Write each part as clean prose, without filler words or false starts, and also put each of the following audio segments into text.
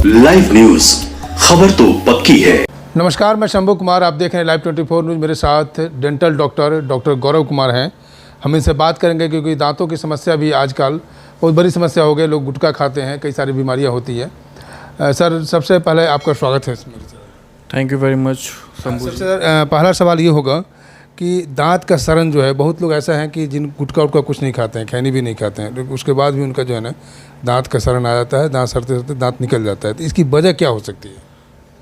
Live news, खबर तो पक्की है। नमस्कार, मैं शंभू कुमार, आप देख रहे हैं लाइव 24 न्यूज़। मेरे साथ डेंटल डॉक्टर गौरव कुमार हैं। हम इनसे बात करेंगे क्योंकि दांतों की समस्या भी आजकल बहुत बड़ी समस्या हो गई। लोग गुटखा खाते हैं, कई सारी बीमारियां होती है। सर, सबसे पहले आपका स्वागत है इसमें। Thank you very much Shambhu ji. Sir, पहला सवाल ये होगा कि दांत का सड़न जो है, बहुत लोग ऐसा है कि जिन गुटखा उटका कुछ नहीं खाते हैं, खैनी भी नहीं खाते हैं, लेकिन उसके बाद भी उनका जो है ना दांत का सड़न आ जाता है, दांत सड़ते सड़ते दांत निकल जाता है। तो इसकी वजह क्या हो सकती है?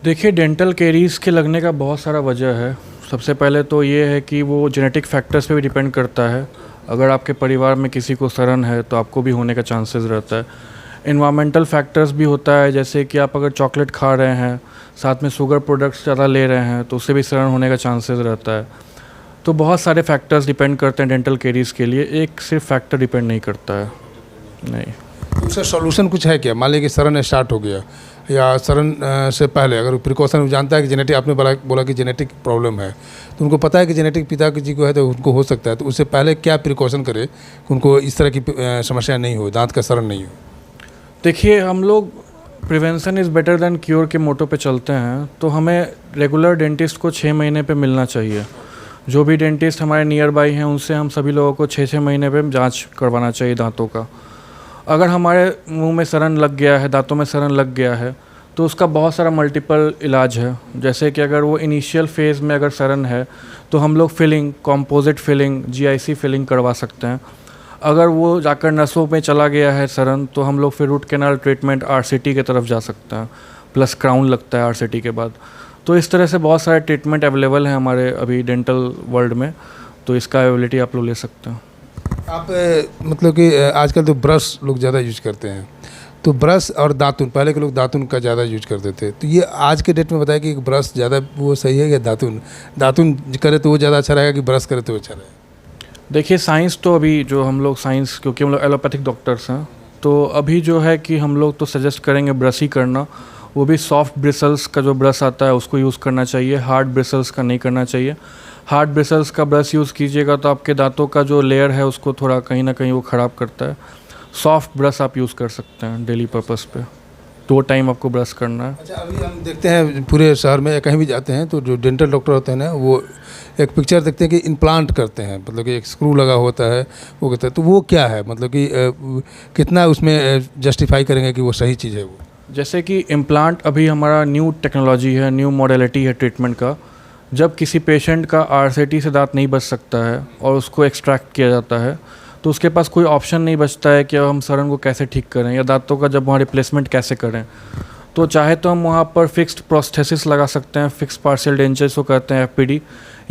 देखिए, डेंटल कैरीज के लगने का बहुत सारा वजह है। सबसे पहले तो ये है कि वो जेनेटिक फैक्टर्स पे भी डिपेंड करता है। अगर आपके परिवार में किसी को सड़न है तो आपको भी होने का चांसेस रहता है। इन्वायरमेंटल फैक्टर्स भी होता है, जैसे कि आप अगर चॉकलेट खा रहे हैं, साथ में शुगर प्रोडक्ट्स ज़्यादा ले रहे हैं, तो उससे भी सड़न होने का चांसेस रहता है। तो बहुत सारे फैक्टर्स डिपेंड करते हैं डेंटल कैरीज के लिए, एक सिर्फ फैक्टर डिपेंड नहीं करता है। नहीं, उसका सॉल्यूशन कुछ है क्या? मान लीजिए कि सड़न स्टार्ट हो गया, या सड़न से पहले अगर प्रिकॉशन जानता है कि जेनेटिक, आपने बोला कि जेनेटिक प्रॉब्लम है, तो उनको पता है कि जेनेटिक पिता जी को है तो उनको हो सकता है, तो उससे पहले क्या प्रिकॉशन करे कि उनको इस तरह की समस्या नहीं हो, दांत का सड़न नहीं हो? देखिए, हम लोग prevention is better than cure के मोटो पे चलते हैं। तो हमें रेगुलर डेंटिस्ट को 6 महीने पे मिलना चाहिए। जो भी डेंटिस्ट हमारे नियर बाई हैं, उनसे हम सभी लोगों को 6-6 महीने पे जांच करवाना चाहिए दांतों का। अगर हमारे मुंह में सड़न लग गया है, दांतों में सड़न लग गया है, तो उसका बहुत सारा मल्टीपल इलाज है। जैसे कि अगर वो इनिशियल फेज़ में अगर सड़न है तो हम लोग filling, composite filling, GIC filling करवा सकते हैं। अगर वो जाकर नसों में चला गया है सड़न, तो हम लोग फिर रूट कैनाल ट्रीटमेंट आरसीटी की तरफ जा सकते हैं, प्लस क्राउन लगता है आरसीटी के बाद। तो इस तरह से बहुत सारे ट्रीटमेंट अवेलेबल हैं हमारे अभी डेंटल वर्ल्ड में, तो इसका अवेलेबिलिटी आप लोग ले सकते हैं। आप मतलब कि आजकल तो ब्रश लोग ज़्यादा यूज करते हैं, तो ब्रश और दातुन, पहले के लोग दातुन का ज़्यादा यूज करते थे, तो ये आज के डेट में बताया कि ब्रश ज़्यादा वो सही है या दातुन करे तो वो ज़्यादा अच्छा रहेगा कि ब्रश करे तो अच्छा रहेगा? देखिए, साइंस तो अभी जो हम लोग साइंस, क्योंकि हम लोग एलोपैथिक डॉक्टर्स हैं, तो अभी जो है कि हम लोग तो सजेस्ट करेंगे ब्रश ही करना। वो भी सॉफ्ट ब्रिसल्स का जो ब्रश आता है उसको यूज़ करना चाहिए, हार्ड ब्रिसल्स का नहीं करना चाहिए। हार्ड ब्रिसल्स का ब्रश यूज़ कीजिएगा तो आपके दांतों का जो लेयर है उसको थोड़ा कहीं ना कहीं वो ख़राब करता है। सॉफ्ट ब्रश आप यूज़ कर सकते हैं डेली पर्पस पे, 2 टाइम आपको ब्रश करना है। अच्छा, अभी हम देखते हैं पूरे शहर में या कहीं भी जाते हैं तो जो डेंटल डॉक्टर होते हैं ना, वो एक पिक्चर देखते हैं कि इम्प्लांट करते हैं, मतलब कि एक स्क्रू लगा होता है, वो कहते हैं, तो वो क्या है, मतलब कि कितना उसमें जस्टिफाई करेंगे कि वो सही चीज़ है? वो जैसे कि इम्प्लांट अभी हमारा न्यू टेक्नोलॉजी है, न्यू मॉडलिटी है ट्रीटमेंट का। जब किसी पेशेंट का आरसीटी से दांत नहीं बच सकता है और उसको एक्सट्रैक्ट किया जाता है, तो उसके पास कोई ऑप्शन नहीं बचता है कि हम सड़न को कैसे ठीक करें या दांतों का जब वहाँ रिप्लेसमेंट कैसे करें। तो चाहे तो हम वहाँ पर फिक्स्ड प्रोस्थेसिस लगा सकते हैं, फिक्स पार्शियल डेंचर्स को कहते हैं एफपीडी,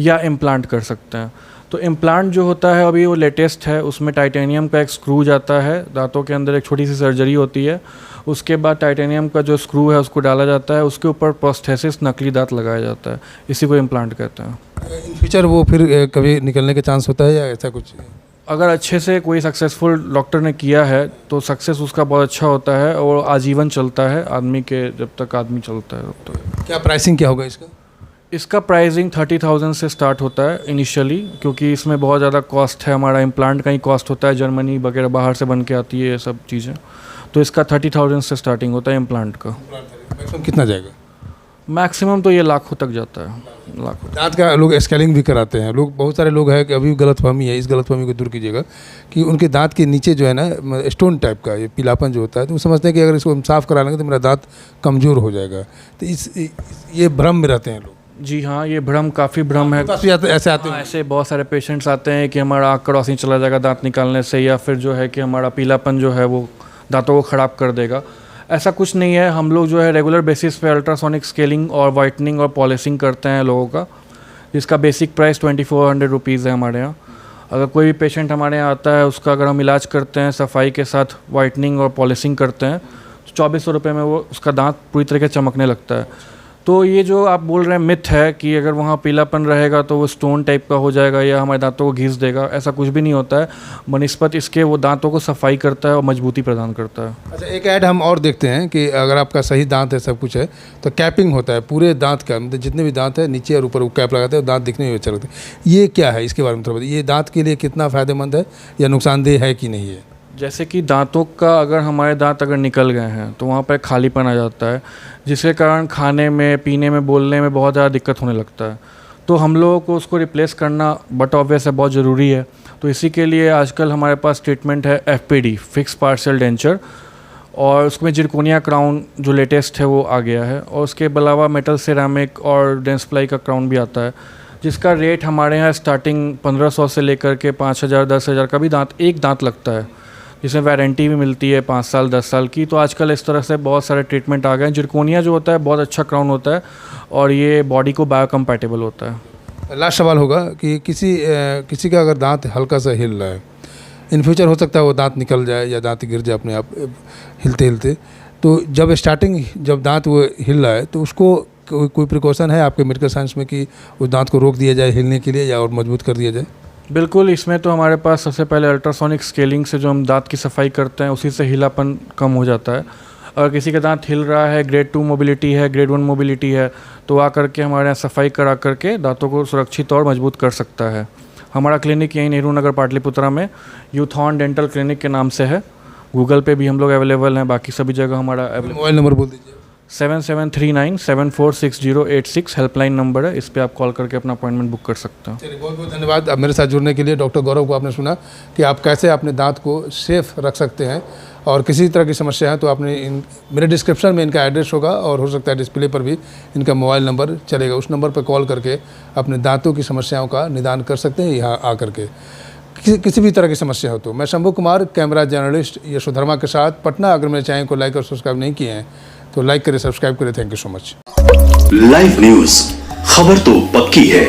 या इम्प्लांट कर सकते हैं। तो इम्प्लांट जो होता है अभी वो लेटेस्ट है, उसमें टाइटेनियम का एक स्क्रू जाता है दांतों के अंदर, एक छोटी सी सर्जरी होती है, उसके बाद टाइटेनियम का जो स्क्रू है उसको डाला जाता है, उसके ऊपर प्रोस्थेसिस, नकली दांत लगाया जाता है, इसी को इम्प्लांट कहते हैं। इन फ्यूचर वो फिर कभी निकलने के चांस होता है या ऐसा कुछ? अगर अच्छे से कोई सक्सेसफुल डॉक्टर ने किया है तो सक्सेस उसका बहुत अच्छा होता है और आजीवन चलता है आदमी के, जब तक आदमी चलता है तब तक। क्या प्राइसिंग क्या होगा इसका? इसका प्राइसिंग 30,000 से स्टार्ट होता है इनिशियली, क्योंकि इसमें बहुत ज़्यादा कॉस्ट है। हमारा इम्प्लांट का ही कॉस्ट होता है, जर्मनी वगैरह बाहर से बन के आती है ये सब चीज़ें। तो इसका 30,000 से स्टार्टिंग होता है इम्प्लांट का। मैक्सिमम कितना जाएगा? मैक्सिमम तो ये लाखों तक जाता है, लाखों। दांत का लोग स्केलिंग भी कराते हैं, लोग, बहुत सारे लोग हैं कि अभी गलतफहमी है, इस गलतफहमी को दूर कीजिएगा कि उनके दांत के नीचे जो है ना स्टोन टाइप का ये पीलापन जो होता है, तो वो समझते हैं कि अगर इसको हम साफ़ करा लेंगे तो मेरा दांत कमज़ोर हो जाएगा। तो ये भ्रम में रहते हैं लोग। जी हाँ, ये भ्रम, काफ़ी भ्रम है। ऐसे आते हैं, ऐसे बहुत सारे पेशेंट्स आते हैं कि हमारा आँख का रोशनी चला जाएगा दांत निकालने से, या फिर जो है कि हमारा पीलापन जो है वो दांतों को ख़राब कर देगा। ऐसा कुछ नहीं है। हम लोग जो है रेगुलर बेसिस पे अल्ट्रासोनिक स्केलिंग और वाइटनिंग और पॉलिशिंग करते हैं लोगों का, जिसका बेसिक प्राइस 2400 रुपीज़ है हमारे यहाँ। अगर कोई भी पेशेंट हमारे यहाँ आता है, उसका अगर हम इलाज करते हैं, सफाई के साथ वाइटनिंग और पॉलिशिंग करते हैं, तो 2400 रुपये में वो उसका दांत पूरी तरीके से चमकने लगता है। तो ये जो आप बोल रहे हैं मिथ है कि अगर वहाँ पीलापन रहेगा तो वो स्टोन टाइप का हो जाएगा या हमारे दांतों को घिस देगा, ऐसा कुछ भी नहीं होता है। बनिस्पत इसके वो दांतों को सफाई करता है और मजबूती प्रदान करता है। अच्छा, एक ऐड हम और देखते हैं कि अगर आपका सही दांत है, सब कुछ है, तो कैपिंग होता है पूरे दांत का, मतलब जितने भी दांत है नीचे और ऊपर वो कैप लगाते हैं, दांत दिखने में अच्छा लगता है। ये क्या है, इसके बारे में थोड़ा बताइए। ये दांत के लिए कितना फ़ायदेमंद है या नुकसानदेह है कि नहीं है? जैसे कि दांतों का, अगर हमारे दांत अगर निकल गए हैं तो वहाँ पर खालीपन आ जाता है, जिसके कारण खाने में, पीने में, बोलने में बहुत ज़्यादा दिक्कत होने लगता है। तो हम लोगों को उसको रिप्लेस करना बट ऑब्वियस है, बहुत ज़रूरी है। तो इसी के लिए आजकल हमारे पास ट्रीटमेंट है FPD, फिक्स पार्शियल डेंचर, और उसमें जिरकोनिया क्राउन जो लेटेस्ट है वो आ गया है, और उसके अलावा मेटल सिरेमिक और डेंसप्लाई का क्राउन भी आता है, जिसका रेट हमारे यहाँ स्टार्टिंग 1500 से लेकर के 5000 10,000 का भी एक दांत लगता है, जिसमें वारंटी भी मिलती है 5 साल 10 साल की। तो आजकल इस तरह से बहुत सारे ट्रीटमेंट आ गए हैं। जिरकोनिया जो होता है बहुत अच्छा क्राउन होता है और ये बॉडी को बायोकम्पैटिबल होता है। लास्ट सवाल होगा कि किसी का अगर दांत हल्का सा हिल रहा है, इन फ्यूचर हो सकता है वो दांत निकल जाए या दांत गिर जाए अपने आप हिलते हिलते, तो जब दांत वो हिल रहा है तो उसको कोई प्रिकॉशन है आपके मेडिकल साइंस में कि उस दांत को रोक दिया जाए हिलने के लिए या और मजबूत कर दिया जाए? बिल्कुल, इसमें तो हमारे पास सबसे पहले अल्ट्रासोनिक स्केलिंग से जो हम दांत की सफाई करते हैं उसी से हिलापन कम हो जाता है। अगर किसी का दांत हिल रहा है, ग्रेड 2 मोबिलिटी है, ग्रेड 1 मोबिलिटी है, तो आ करके हमारे यहाँ सफाई करा करके दांतों को सुरक्षित और मजबूत कर सकता है। हमारा क्लिनिक यहीं नेहरू नगर पाटलिपुत्रा में यूथॉन डेंटल क्लिनिक के नाम से है। गूगल पे भी हम लोग अवेलेबल हैं, बाकी सभी जगह हमारा अवेलेबल। मोबाइल नंबर बोल दीजिए। 7739746086 हेल्पलाइन नंबर है, इस पे आप कॉल करके अपना अपॉइंटमेंट बुक कर सकते हो। चलिए, बहुत बहुत धन्यवाद अब मेरे साथ जुड़ने के लिए। डॉक्टर गौरव को आपने सुना कि आप कैसे अपने दांत को सेफ रख सकते हैं, और किसी तरह की समस्या है तो आपने मेरे डिस्क्रिप्शन में इनका एड्रेस होगा और हो सकता है डिस्प्ले पर भी इनका मोबाइल नंबर चलेगा, उस नंबर पर कॉल करके अपने दांतों की समस्याओं का निदान कर सकते हैं यहाँ आकर के। किसी भी तरह की समस्या हो तो मैं शंभू कुमार, कैमरा जर्नलिस्ट यशोधर्मा के साथ पटना। अगर मेरे चैनल को लाइक और सब्सक्राइब नहीं किए हैं तो लाइक करें, सब्सक्राइब करें। Thank you so much. Live news, खबर तो पक्की है।